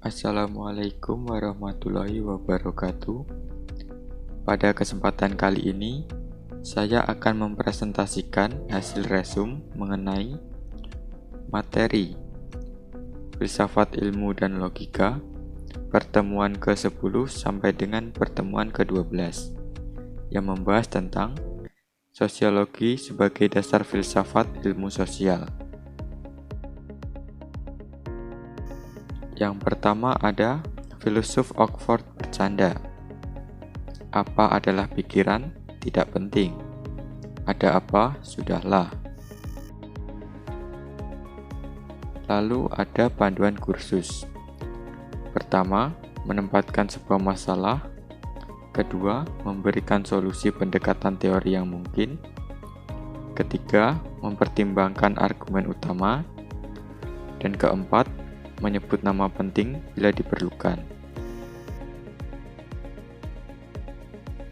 Assalamualaikum warahmatullahi wabarakatuh. Pada kesempatan kali ini, saya akan mempresentasikan hasil resum mengenai materi filsafat ilmu dan logika pertemuan ke-10 sampai dengan pertemuan ke-12 yang membahas tentang sosiologi sebagai dasar filsafat ilmu sosial. Yang pertama ada filosof Oxford bercanda. Apa adalah pikiran? Tidak penting. Ada apa? Sudahlah. Lalu ada panduan kursus. Pertama, menempatkan sebuah masalah. Kedua, memberikan solusi pendekatan teori yang mungkin. Ketiga, mempertimbangkan argumen utama. Dan keempat, menyebut nama penting bila diperlukan.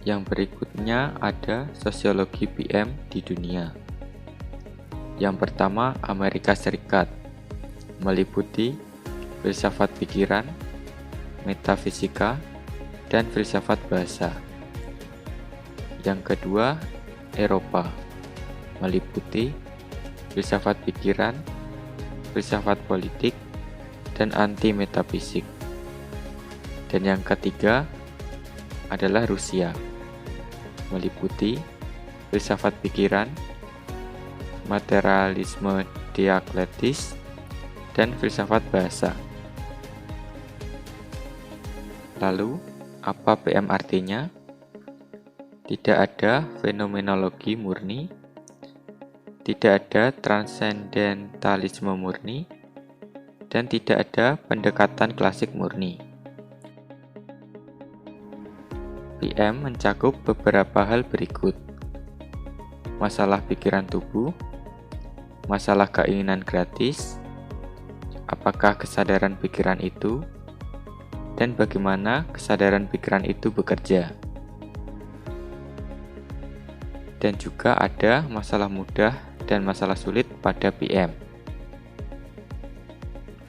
Yang berikutnya ada sosiologi PM di dunia. Yang pertama, Amerika Serikat, meliputi filsafat pikiran, metafisika, dan filsafat bahasa. Yang kedua, Eropa, meliputi filsafat pikiran, filsafat politik, dan anti-metafisik. Dan yang ketiga adalah Rusia, meliputi filsafat pikiran, materialisme dialektis, dan filsafat bahasa. Lalu, apa PM artinya? Tidak ada fenomenologi murni, tidak ada transendentalisme murni, dan tidak ada pendekatan klasik murni. PM mencakup beberapa hal berikut: masalah pikiran tubuh, masalah keinginan gratis, apakah kesadaran pikiran itu, dan bagaimana kesadaran pikiran itu bekerja. Dan juga ada masalah mudah dan masalah sulit pada PM.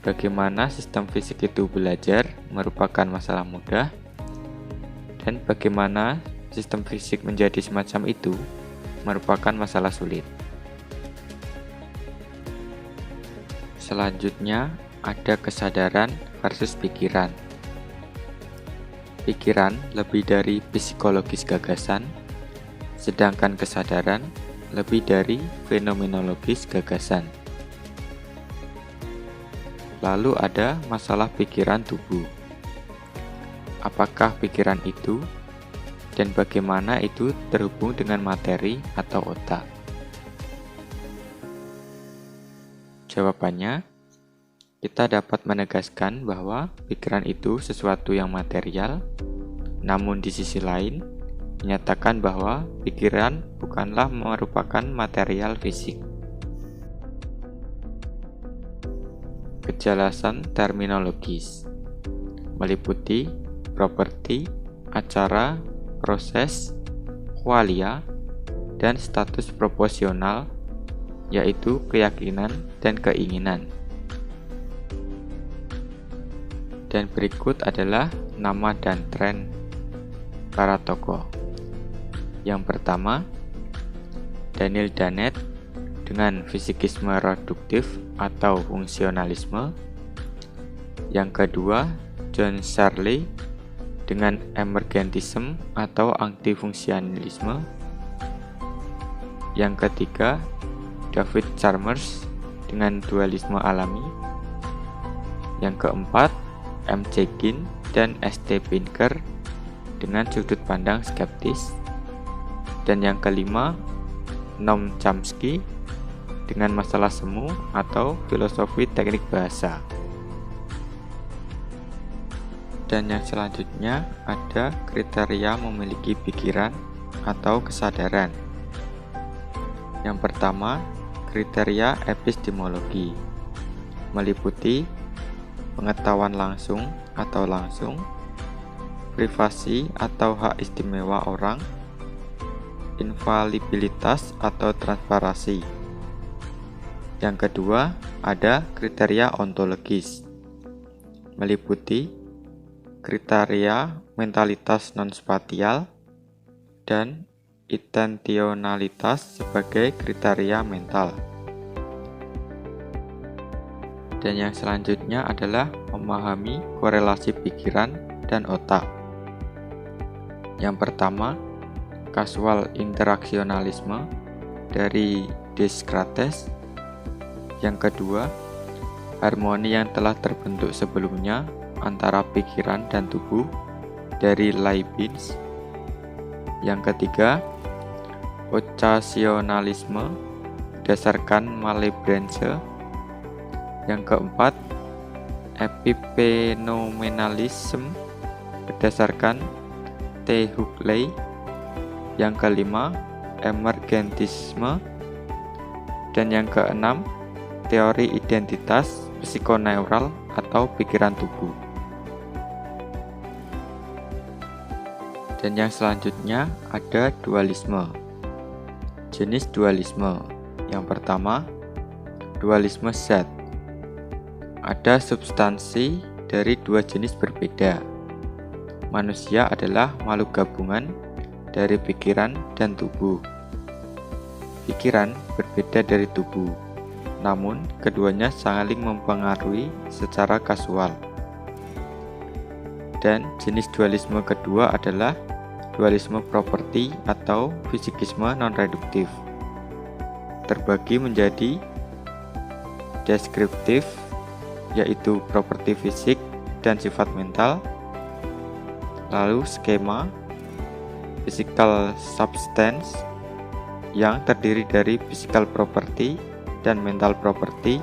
Bagaimana sistem fisik itu belajar merupakan masalah mudah, dan bagaimana sistem fisik menjadi semacam itu merupakan masalah sulit. Selanjutnya ada kesadaran versus pikiran. Pikiran lebih dari psikologis gagasan, sedangkan kesadaran lebih dari fenomenologis gagasan. Lalu ada masalah pikiran tubuh. Apakah pikiran itu dan bagaimana itu terhubung dengan materi atau otak? Jawabannya, kita dapat menegaskan bahwa pikiran itu sesuatu yang material, namun di sisi lain, menyatakan bahwa pikiran bukanlah merupakan material fisik. Kejelasan terminologis meliputi properti, acara, proses, qualia, dan status proporsional, yaitu keyakinan dan keinginan. Dan berikut adalah nama dan tren para tokoh. Yang pertama, Daniel Dennett dengan fisikisme reduktif atau fungsionalisme. Yang kedua, John Searle dengan emergentisme atau antifungsionalisme. Yang ketiga, David Chalmers dengan dualisme alami. Yang keempat, M.C. Ginn dan S.T. Pinker dengan sudut pandang skeptis. Dan yang kelima, Noam Chomsky dengan masalah semu atau filosofi teknik bahasa. Dan yang selanjutnya ada kriteria memiliki pikiran atau kesadaran. Yang pertama, kriteria epistemologi meliputi pengetahuan langsung atau langsung, privasi atau hak istimewa orang, infalibilitas atau transparansi. Yang kedua, ada kriteria ontologis, meliputi kriteria mentalitas non-spatial dan intentionalitas sebagai kriteria mental. Dan yang selanjutnya adalah memahami korelasi pikiran dan otak. Yang pertama, kasual interaksionalisme dari Descartes. Yang kedua, harmoni yang telah terbentuk sebelumnya antara pikiran dan tubuh dari Leibniz. Yang ketiga, occasionalisme berdasarkan Malebranche. Yang keempat, epifenomenalisme berdasarkan T. Huxley. Yang kelima, emergentisme. Dan yang keenam, teori identitas psikoneural atau pikiran tubuh. Dan yang selanjutnya ada dualisme. Jenis dualisme. Yang pertama, dualisme zat. Ada substansi dari dua jenis berbeda. Manusia adalah makhluk gabungan dari pikiran dan tubuh. Pikiran berbeda dari tubuh, namun keduanya saling mempengaruhi secara kasual. Dan jenis dualisme kedua adalah dualisme properti atau fisikisme non-reduktif. Terbagi menjadi deskriptif, yaitu properti fisik dan sifat mental. Lalu skema, physical substance, yang terdiri dari physical property dan mental property.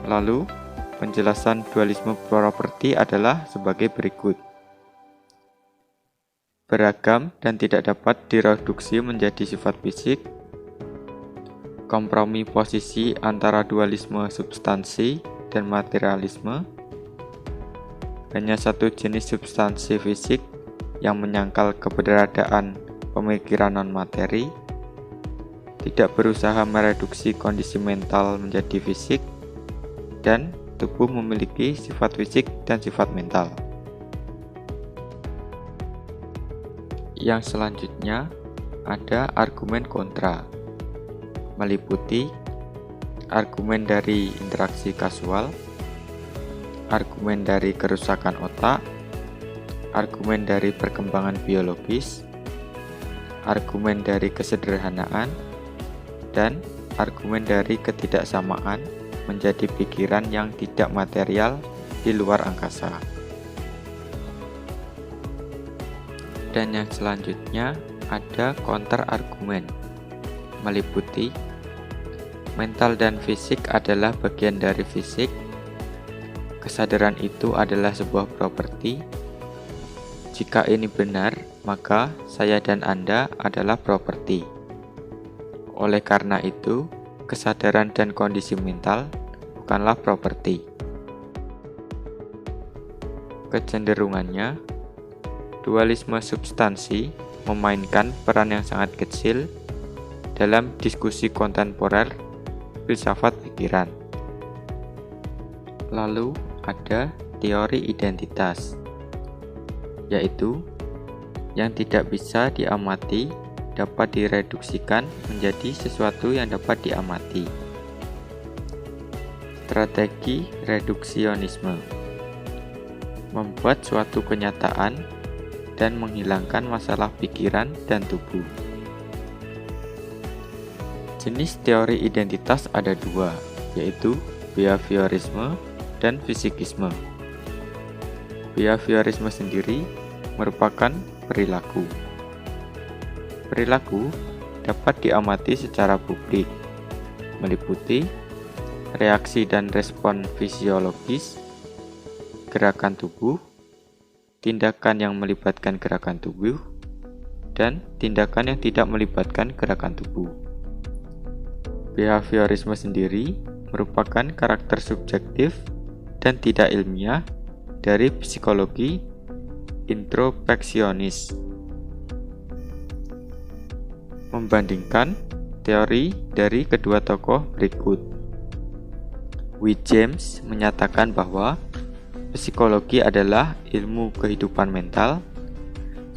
Lalu penjelasan dualisme properti adalah sebagai berikut. Beragam dan tidak dapat direduksi menjadi sifat fisik. Kompromi posisi antara dualisme substansi dan materialisme. Hanya satu jenis substansi fisik yang menyangkal keberadaan pemikiran non-materi. Tidak berusaha mereduksi kondisi mental menjadi fisik. Dan tubuh memiliki sifat fisik dan sifat mental. Yang selanjutnya ada argumen kontra, meliputi argumen dari interaksi kasual, argumen dari kerusakan otak, argumen dari perkembangan biologis, argumen dari kesederhanaan, dan argumen dari ketidaksamaan menjadi pikiran yang tidak material di luar angkasa. Dan yang selanjutnya ada counter argumen, meliputi mental dan fisik adalah bagian dari fisik. Kesadaran itu adalah sebuah properti. Jika ini benar, maka saya dan Anda adalah properti. Oleh karena itu, kesadaran dan kondisi mental bukanlah properti. Kecenderungannya, dualisme substansi memainkan peran yang sangat kecil dalam diskusi kontemporer filsafat pikiran. Lalu ada teori identitas, yaitu yang tidak bisa diamati dapat direduksikan menjadi sesuatu yang dapat diamati. Strategi reduksionisme membuat suatu kenyataan dan menghilangkan masalah pikiran dan tubuh. Jenis teori identitas ada dua, yaitu behaviorisme dan fisikisme. Behaviorisme sendiri merupakan perilaku. Perilaku dapat diamati secara publik, meliputi reaksi dan respon fisiologis, gerakan tubuh, tindakan yang melibatkan gerakan tubuh, dan tindakan yang tidak melibatkan gerakan tubuh. Behaviorisme sendiri merupakan karakter subjektif dan tidak ilmiah dari psikologi introspeksionis. Membandingkan teori dari kedua tokoh berikut. W. James menyatakan bahwa psikologi adalah ilmu kehidupan mental,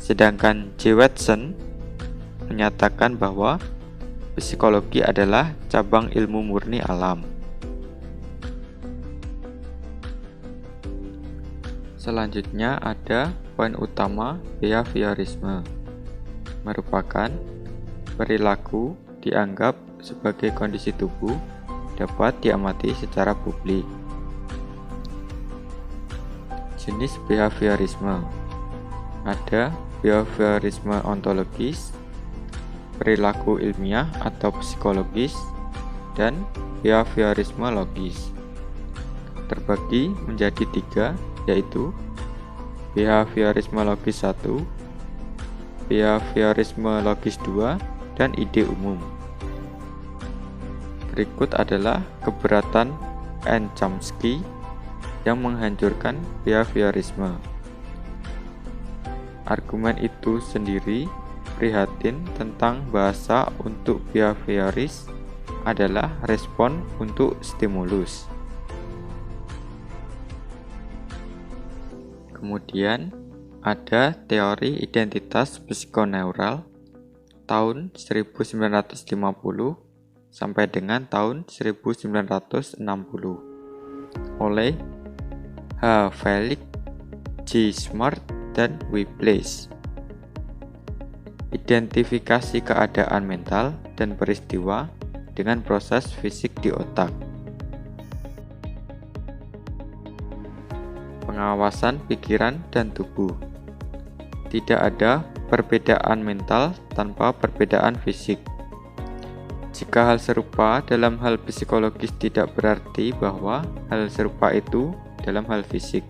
sedangkan J. Watson menyatakan bahwa psikologi adalah cabang ilmu murni alam. Selanjutnya ada poin utama behaviorisme, merupakan perilaku dianggap sebagai kondisi tubuh dapat diamati secara publik. Jenis behaviorisme ada behaviorisme ontologis, perilaku ilmiah atau psikologis, dan behaviorisme logis. Terbagi menjadi 3, yaitu behaviorisme logis 1, behaviorisme logis 2, dan ide umum. Berikut adalah keberatan N. Chomsky yang menghancurkan behaviorisme. Argumen itu sendiri prihatin tentang bahasa untuk behavioris adalah respon untuk stimulus. Kemudian ada teori identitas psikoneural tahun 1950 sampai dengan tahun 1960 oleh H. Felix, G. Smart, dan W. Place. Identifikasi keadaan mental dan peristiwa dengan proses fisik di otak. Pengawasan pikiran dan tubuh. Tidak ada perbedaan mental tanpa perbedaan fisik. Jika hal serupa dalam hal psikologis tidak berarti bahwa hal serupa itu dalam hal fisik.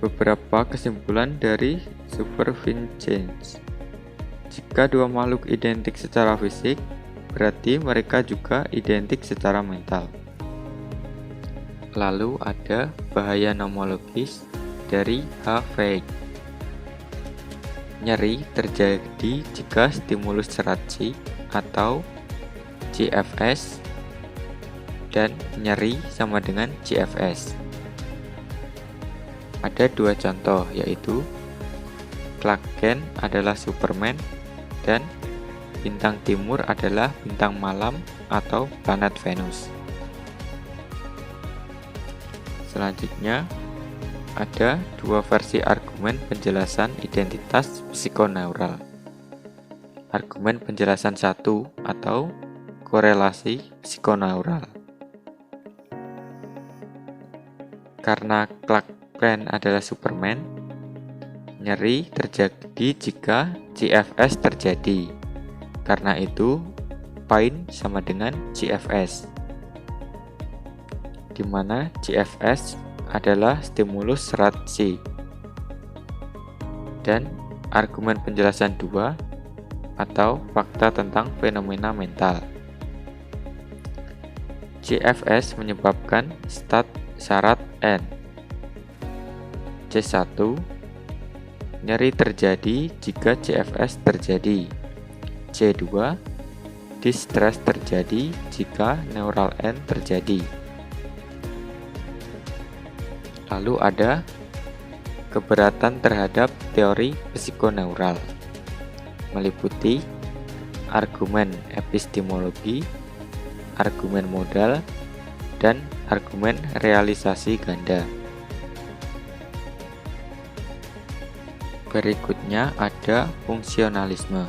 Beberapa kesimpulan dari Supervincence. Jika dua makhluk identik secara fisik, berarti mereka juga identik secara mental. Lalu ada bahaya nomologis dari H. Feig. Nyeri terjadi jika stimulus serat C atau CFS dan nyeri sama dengan CFS. Ada 2 contoh, yaitu Clark Kent adalah Superman dan bintang timur adalah bintang malam atau planet Venus. Selanjutnya ada 2 versi argumen penjelasan identitas psikoneural. Argumen penjelasan 1 atau korelasi psikoneural. Karena Clark Kent adalah Superman, nyeri terjadi jika CFS terjadi. Karena itu, pain sama dengan CFS, di mana CFS adalah stimulus serat C. Dan argumen penjelasan 2 atau fakta tentang fenomena mental. CFS menyebabkan syarat N. C1, nyeri terjadi jika CFS terjadi. C2, distress terjadi jika neural N terjadi. Lalu ada keberatan terhadap teori psikoneural, meliputi argumen epistemologi, argumen modal, dan argumen realisasi ganda. Berikutnya ada fungsionalisme.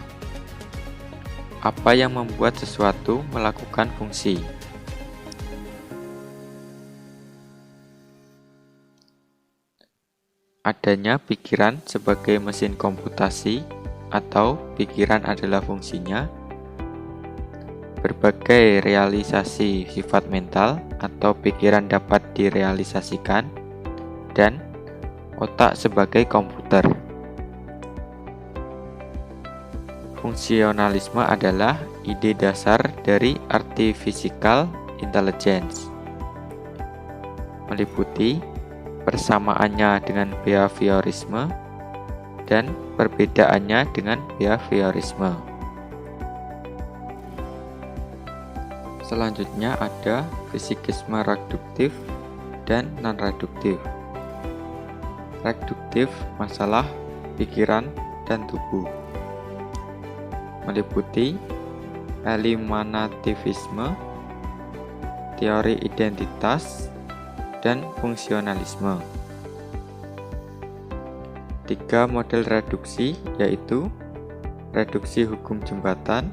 Apa yang membuat sesuatu melakukan fungsi? Adanya pikiran sebagai mesin komputasi atau pikiran adalah fungsinya. Berbagai realisasi sifat mental atau pikiran dapat direalisasikan, dan otak sebagai komputer. Fungsionalisme adalah ide dasar dari artificial intelligence, meliputi persamaannya dengan behaviorisme dan perbedaannya dengan behaviorisme. Selanjutnya ada fisikisme reduktif dan non-reduktif. Reduktif masalah pikiran dan tubuh, meliputi eliminativisme, teori identitas, dan fungsionalisme. 3 model reduksi yaitu reduksi hukum jembatan,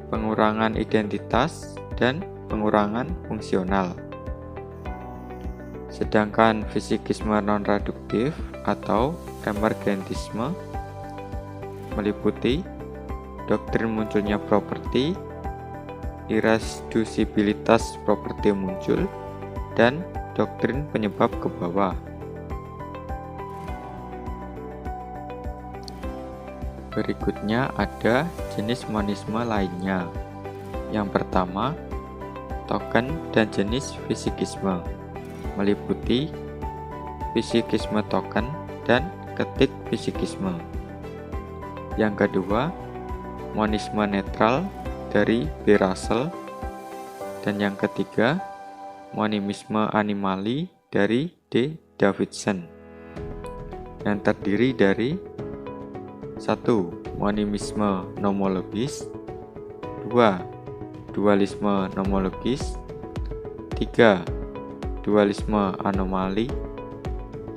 pengurangan identitas, dan pengurangan fungsional. Sedangkan fisikisme non-reduktif atau emergentisme meliputi doktrin munculnya properti, irredusibilitas properti muncul, dan doktrin penyebab ke bawah. Berikutnya ada jenis monisme lainnya. Yang pertama, token dan jenis fisikisme, meliputi fisikisme token dan ketik fisikisme. Yang kedua, monisme netral dari B. Russell, dan yang ketiga, monimisme animali dari D. Davidson, yang terdiri dari 1. Monimisme nomologis, 2. Dualisme nomologis, 3. Dualisme anomali,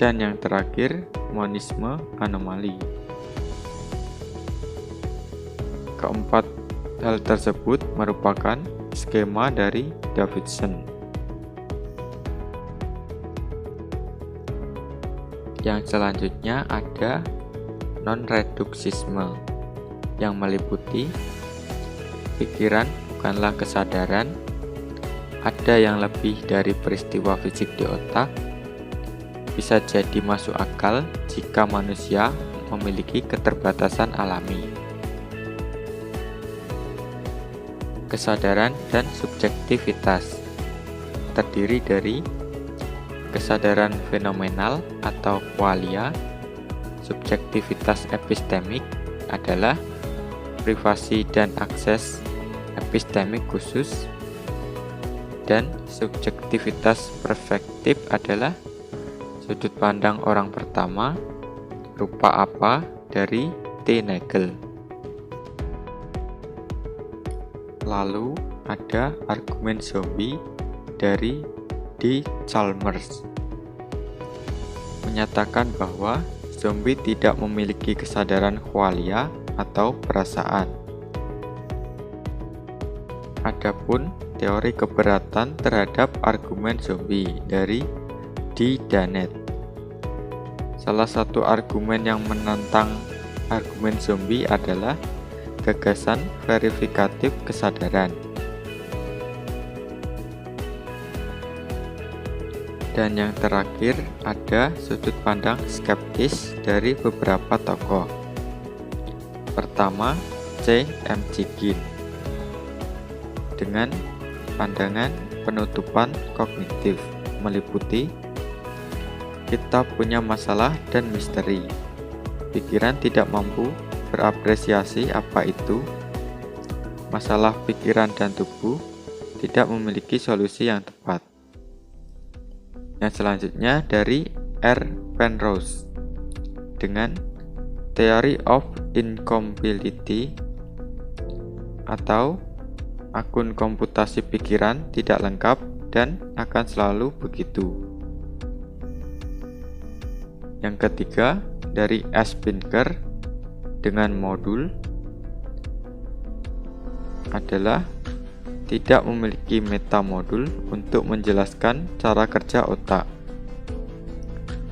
dan yang terakhir monisme anomali. Keempat hal tersebut merupakan skema dari Davidson. Yang selanjutnya ada non-reduksisme, yang meliputi pikiran bukanlah kesadaran, ada yang lebih dari peristiwa fisik di otak, bisa jadi masuk akal jika manusia memiliki keterbatasan alami. Kesadaran dan subjektivitas terdiri dari kesadaran fenomenal atau qualia. Subjektivitas epistemik adalah privasi dan akses epistemik khusus, dan subjektivitas perspektif adalah sudut pandang orang pertama, rupa apa, dari T. Nagel. Lalu ada argumen zombie dari D. Chalmers, menyatakan bahwa zombie tidak memiliki kesadaran qualia atau perasaan. Adapun teori keberatan terhadap argumen zombie dari D. Dennett. Salah satu argumen yang menentang argumen zombie adalah gagasan verifikatif kesadaran. Dan yang terakhir ada sudut pandang skeptis dari beberapa tokoh. Pertama, C. M. Jiggin dengan pandangan penutupan kognitif, meliputi kita punya masalah dan misteri. Pikiran tidak mampu berapresiasi apa itu. Masalah pikiran dan tubuh tidak memiliki solusi yang tepat. Yang selanjutnya dari R. Penrose dengan Theory of Incompatibility atau akun komputasi pikiran tidak lengkap dan akan selalu begitu. Yang ketiga dari S. Pinker dengan modul adalah tidak memiliki metamodul untuk menjelaskan cara kerja otak.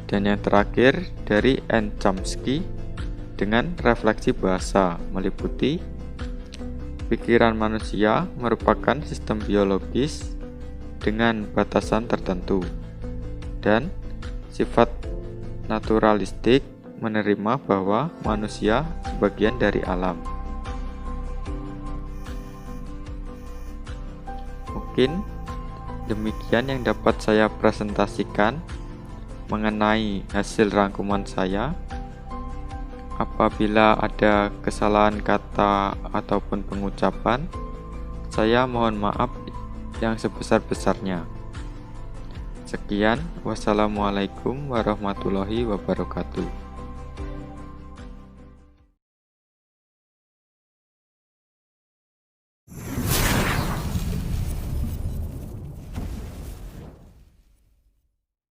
Dan yang terakhir dari N. Chomsky dengan refleksi bahasa, meliputi pikiran manusia merupakan sistem biologis dengan batasan tertentu, dan sifat naturalistik menerima bahwa manusia sebagian dari alam. Mungkin demikian yang dapat saya presentasikan mengenai hasil rangkuman saya. Apabila ada kesalahan kata ataupun pengucapan, Saya mohon maaf yang sebesar-besarnya. Sekian, wassalamualaikum warahmatullahi wabarakatuh.